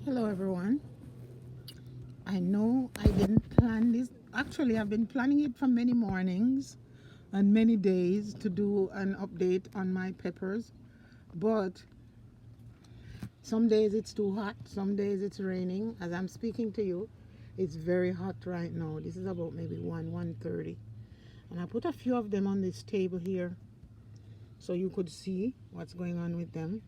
Hello everyone. I know I didn't plan this. Actually, I've been planning it for many mornings and many days to do an update on my peppers. But some days it's too hot, some days it's raining. As I'm speaking to you, it's very hot right now. This is about maybe 1:30. And I put a few of them on this table here so you could see what's going on with them.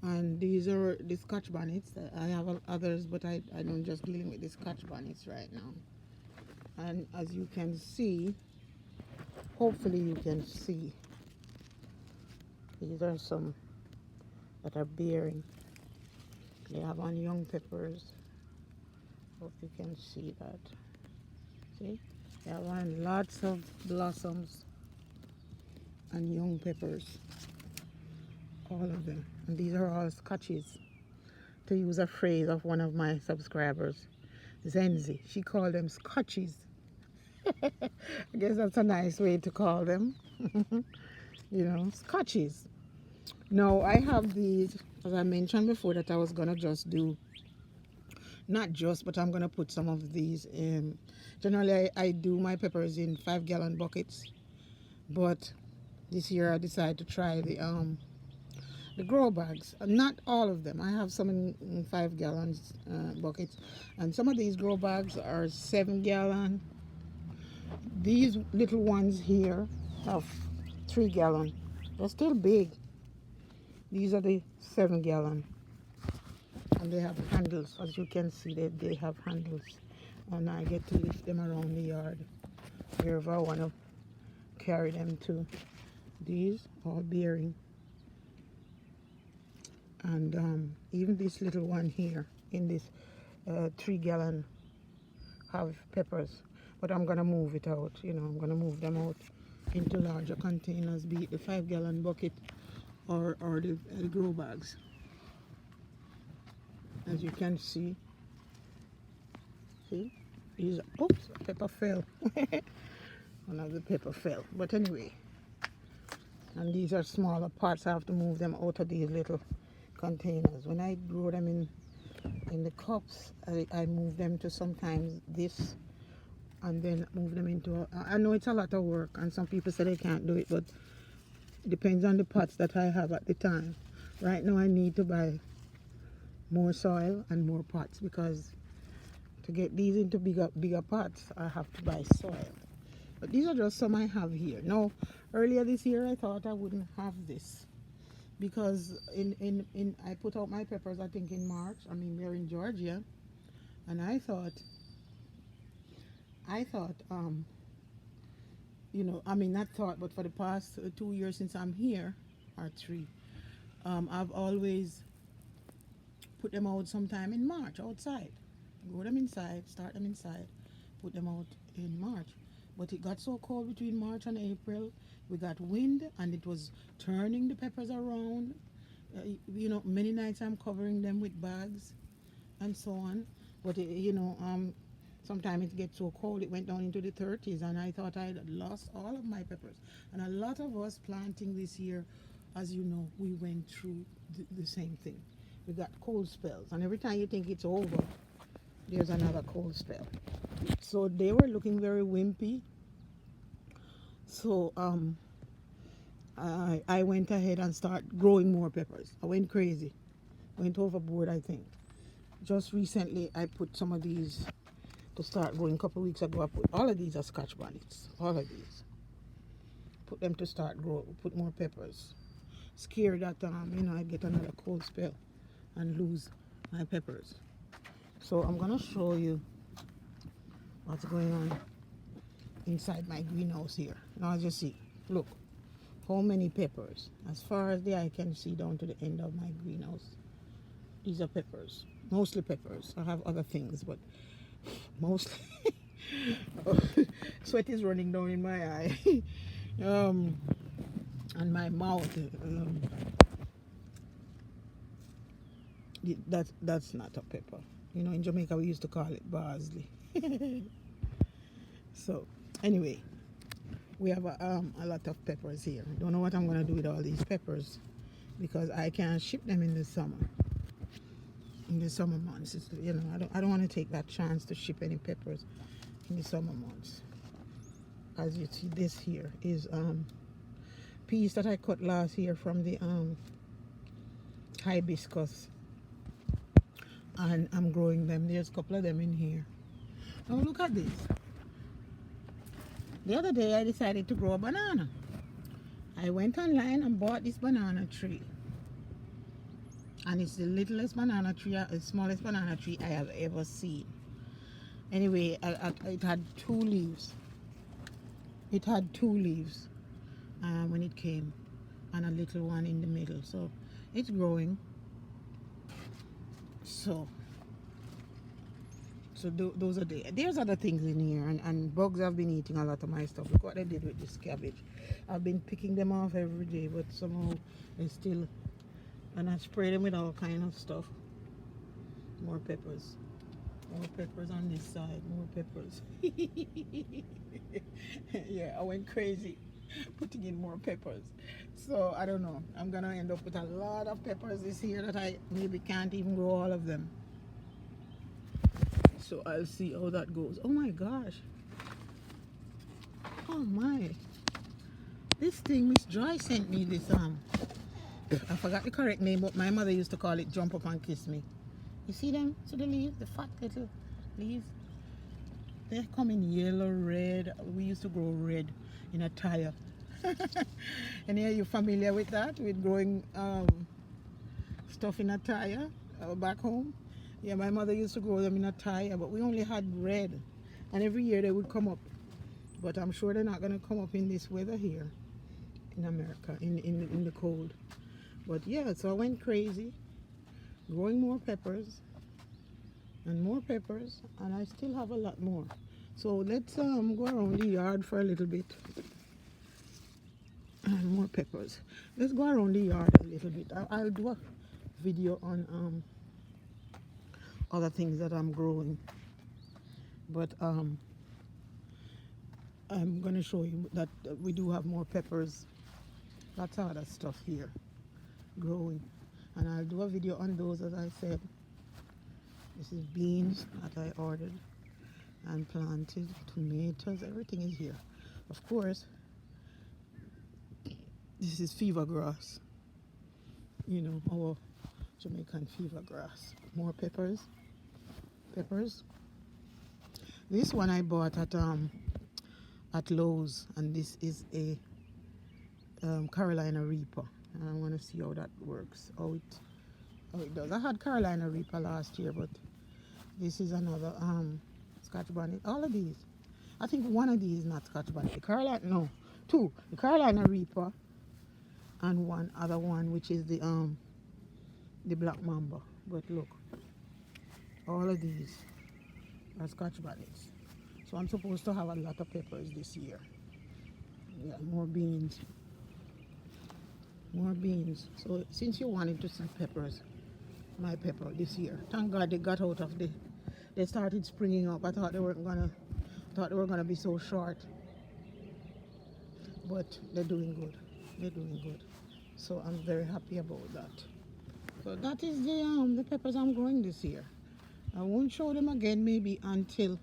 And these are the Scotch bonnets. I have others, but I'm just dealing with the Scotch bonnets right now. And as you can see, hopefully you can see, these are some that are bearing. They have on young peppers. Hope you can see that. See, they have on lots of blossoms and young peppers, all of them. And these are all Scotches, to use a phrase of one of my subscribers, Zenzi. She called them Scotches. I guess that's a nice way to call them. Scotches. Now I have these, as I mentioned before, that I was gonna just do, not just, but I'm gonna put some of these in. Generally, I do my peppers in 5 gallon buckets, but this year I decided to try the grow bags. Not all of them. I have some in 5 gallons buckets, and some of these grow bags are 7 gallon. These little ones here have 3 gallon. They're still big. These are the 7 gallon, and they have handles. As you can see, they have handles, and I get to lift them around the yard wherever I want to carry them to. These all bearing, and even this little one here in this 3 gallon have peppers, but I'm gonna move it out. I'm gonna move them out into larger containers, be it the 5 gallon bucket or the grow bags. As you can see, these, oops, pepper fell. One of the pepper fell, but anyway. And these are smaller pots. I have to move them out of these little containers. When I grow them in the cups, I move them to sometimes this, and then move them into I know it's a lot of work, and some people say they can't do it, but it depends on the pots that I have at the time. Right now I need to buy more soil and more pots, because to get these into bigger pots I have to buy soil. But these are just some I have here. Now, earlier this year I thought I wouldn't have this, because in I put out my peppers, I think, in March. I mean, we're in Georgia, and I thought I mean, not thought, but for the past 2 years since I'm here, or three, I've always put them out sometime in March outside. Grow them inside, start them inside, put them out in March. But it got so cold between March and April. We got wind, and it was turning the peppers around. Many nights I'm covering them with bags and so on. But sometimes it gets so cold, it went down into the 30s, and I thought I'd lost all of my peppers. And a lot of us planting this year, as you know, we went through the same thing. We got cold spells, and every time you think it's over, there's another cold spell. So they were looking very wimpy. So I went ahead and started growing more peppers. I went crazy, went overboard, I think. Just recently, I put some of these to start growing. A couple of weeks ago, I put all of these are Scotch bonnets. All of these. Put them to start grow. Put more peppers. Scared that I get another cold spell and lose my peppers. So I'm gonna show you what's going on inside my greenhouse here. Now, as you see, look how many peppers, as far as the eye can see, down to the end of my greenhouse. These are peppers, mostly peppers. I have other things, but mostly sweat is running down in my eye. And my mouth. That's not a pepper. In Jamaica we used to call it parsley. So anyway, we have a lot of peppers here. Don't know what I'm gonna do with all these peppers, because I can't ship them in the summer. in the summer months. It's, you know, I don't want to take that chance to ship any peppers in the summer months. As you see, this here is piece that I cut last year from the hibiscus, and I'm growing them. There's a couple of them in here. Oh, look at this. The other day I decided to grow a banana. I went online and bought this banana tree, and it's the littlest banana tree, the smallest banana tree I have ever seen. Anyway, it had two leaves. It had two leaves when it came, and a little one in the middle. So it's growing. So those are there's other things in here, and bugs have been eating a lot of my stuff. Look what they did with this cabbage. I've been picking them off every day, but somehow they still, and I spray them with all kind of stuff. More peppers on this side, more peppers. Yeah, I went crazy putting in more peppers. So I don't know, I'm gonna end up with a lot of peppers this year that I maybe can't even grow all of them. So I'll see how that goes. Oh my gosh, oh my, this thing Miss Joy sent me, this I forgot the correct name, but my mother used to call it jump up and kiss me. You see them? See the leaves, the fat little leaves? They come in yellow, red. We used to grow red in a tire. And are you familiar with that? With growing stuff in a tire back home? Yeah, my mother used to grow them in a tire, but we only had red. And every year they would come up. But I'm sure they're not going to come up in this weather here in America, in the cold. But yeah, so I went crazy, growing more peppers and more peppers, and I still have a lot more. So let's go around the yard for a little bit. More peppers. Let's go around the yard a little bit. I'll do a video on other things that I'm growing, but I'm going to show you that we do have more peppers, lots of other stuff here growing, and I'll do a video on those. As I said, this is beans that I ordered and planted, tomatoes, everything is here. Of course, this is fever grass, you know, our Jamaican fever grass. More peppers. This one I bought at Lowe's, and this is a Carolina Reaper. And I want to see how that works, how it does. I had Carolina Reaper last year, but this is another Scotch Bonnet. All of these, I think one of these is not Scotch Bonnet. Two. The Carolina Reaper, and one other one, which is the Black Mamba. But look, all of these are Scotch Bonnets. So I'm supposed to have a lot of peppers this year. Yeah, more beans. So since you wanted to see peppers, my pepper this year, thank God they got out of they started springing up. I thought they were gonna be so short, but they're doing good. So I'm very happy about that. So that is the peppers I'm growing this year. I won't show them again maybe until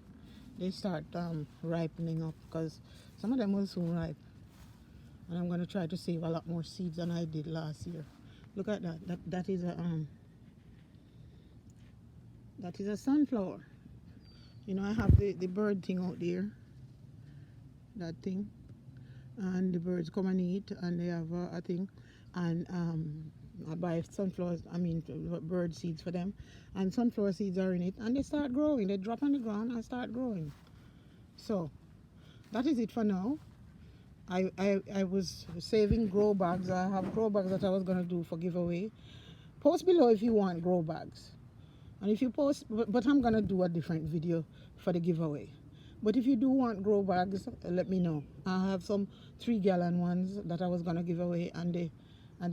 they start ripening up, because some of them will soon ripe. And I'm going to try to save a lot more seeds than I did last year. Look at that. That is a sunflower. You know, I have the bird thing out there. That thing. And the birds come and eat, and they have a thing. And I buy bird seeds for them. And sunflower seeds are in it. And they start growing. They drop on the ground and start growing. So, that is it for now. I was saving grow bags. I have grow bags that I was going to do for giveaway. Post below if you want grow bags. And if you post, but I'm going to do a different video for the giveaway. But if you do want grow bags, let me know. I have some 3-gallon ones that I was going to give away, and the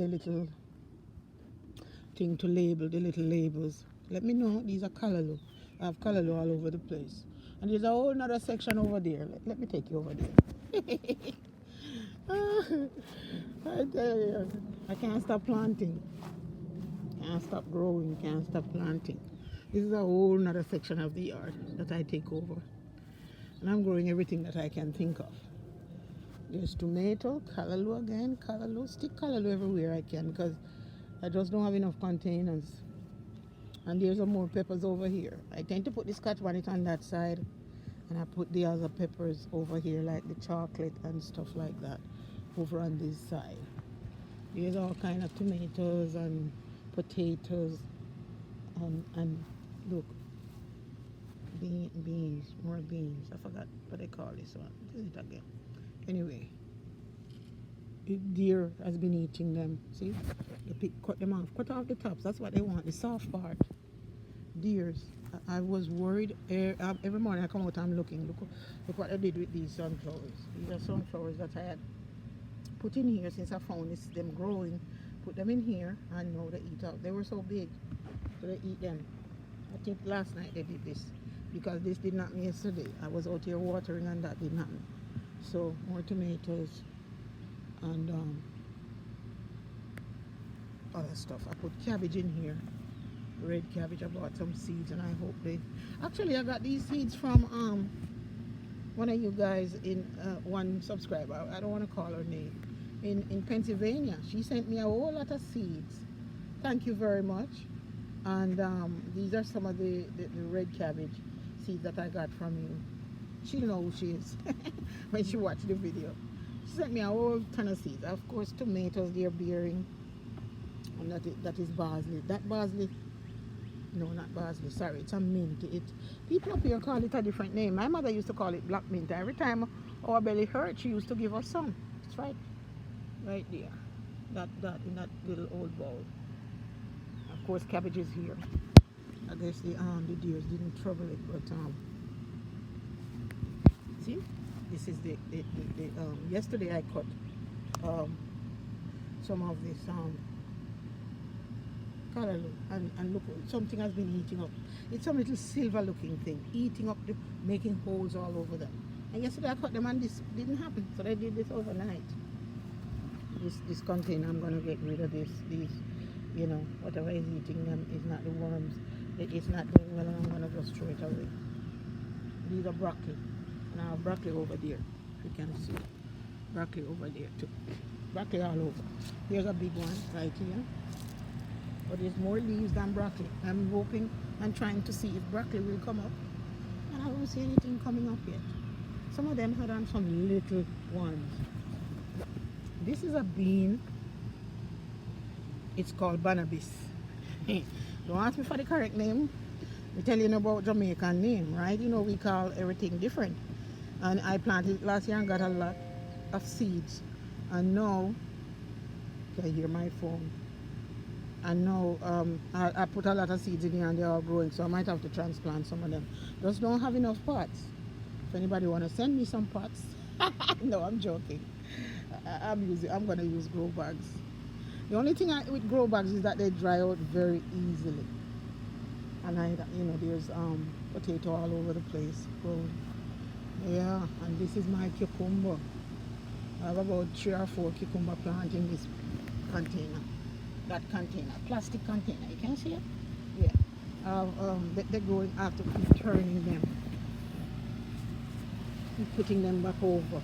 little thing to label, the little labels. Let me know. These are callaloo. I have callaloo all over the place. And there's a whole another section over there. Let me take you over there. I tell you, I can't stop planting. Can't stop growing. Can't stop planting. This is a whole nother section of the yard that I take over. And I'm growing everything that I can think of. There's tomato, callaloo again, callaloo. Stick callaloo everywhere I can because I just don't have enough containers. And there's some more peppers over here. I tend to put the Scotch bonnet on that side, and I put the other peppers over here, like the chocolate and stuff like that, over on this side. There's all kind of tomatoes and potatoes, and look, beans, more beans. I forgot what they call this one. What is it again? Anyway, the deer has been eating them. See, cut them off, cut off the tops. That's what they want, the soft part. Deers. I was worried. Every morning I come out, I'm looking. Look what I did with these sunflowers. These are sunflowers that I had put in here since I found them growing. Put them in here, and now they eat out. They were so big, so they eat them. I think last night they did this because this did not happen yesterday. I was out here watering and that didn't happen. So more tomatoes and other stuff. I put cabbage in here, red cabbage. I bought some seeds and I hope they. Actually, I got these seeds from one of you guys in one subscriber. I don't want to call her name. In Pennsylvania, she sent me a whole lot of seeds. Thank you very much. And these are some of the red cabbage seeds that I got from you. She'll know who she is when she watched the video. She sent me a whole ton of seeds. Of course, tomatoes they're bearing, and that is basil. That basil, no, not basil. Sorry, it's a mint. People up here call it a different name. My mother used to call it black mint. Every time our belly hurt, she used to give us some. It's right there. That in that little old bowl. Of course, cabbage is here. I guess the deers didn't trouble it, but see, this is the yesterday I cut some of this callaloo, and look, something has been eating up. It's some little silver looking thing eating up, making holes all over them. And yesterday I cut them and this didn't happen, so I did this overnight. This container, I'm gonna get rid of these, whatever is eating them is not the worms. It's not doing well, and I'm gonna just throw it away. These are broccoli, and I have broccoli over there. You can see broccoli over there too. Broccoli all over. Here's a big one right here, but there's more leaves than broccoli. I'm hoping and trying to see if broccoli will come up, and I don't see anything coming up yet. Some of them had on some little ones. This is a bean. It's called Banabis. Don't ask me for the correct name. We tell you about Jamaican name, right? We call everything different. And I planted it last year and got a lot of seeds. And now, can you hear my phone? And now I put a lot of seeds in here and they're all growing, so I might have to transplant some of them. Just don't have enough pots. If anybody want to send me some pots, no, I'm joking. I'm gonna use grow bags. The only thing with grow bags is that they dry out very easily. And there's potato all over the place growing. Yeah, and this is my cucumber. I have about 3 or 4 cucumber plants in this container. That container, plastic container. You can see it? Yeah. They're growing after keep turning them. Keep putting them back over.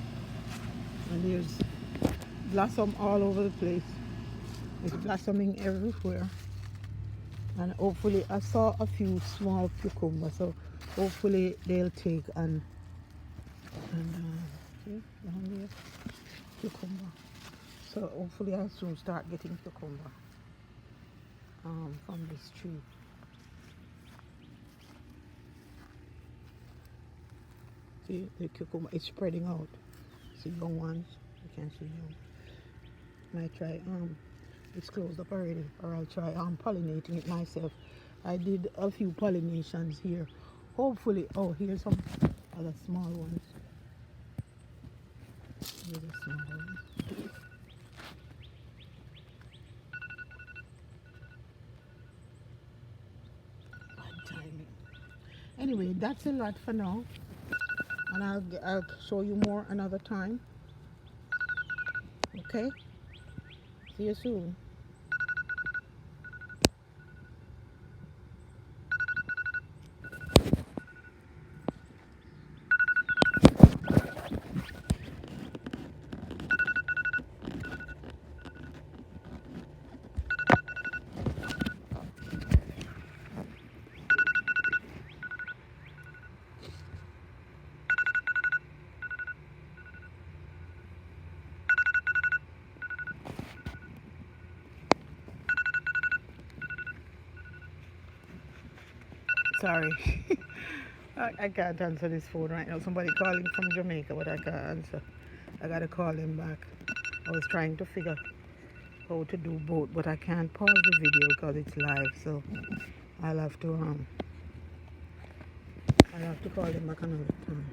And there's blossom all over the place. It's blossoming everywhere. And hopefully I saw a few small cucumbers, so hopefully they'll take and see down there, cucumber. So hopefully I'll soon start getting cucumber from this tree. See, the cucumber is spreading out. See young ones, you can see young. Might try it's closed up already, or I'll try pollinating it myself. I did a few pollinations here. Hopefully, here's some other small ones. Here's a small one. Bad timing. Anyway, that's a lot for now, and I'll show you more another time. Okay? See you soon. Sorry. I can't answer this phone right now. Somebody calling from Jamaica, but I can't answer. I gotta call him back. I was trying to figure how to do both, but I can't pause the video because it's live. So I'll have to um I'll have to call him back another time.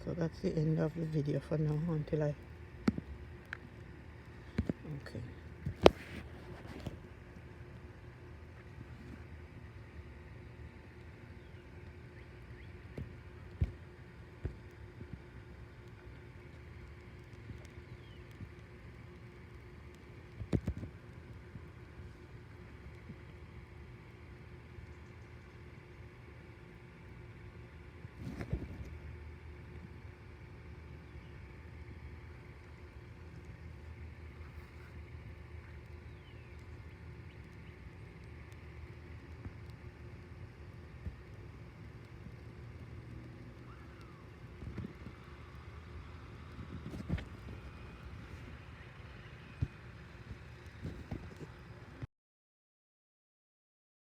So that's the end of the video for now until I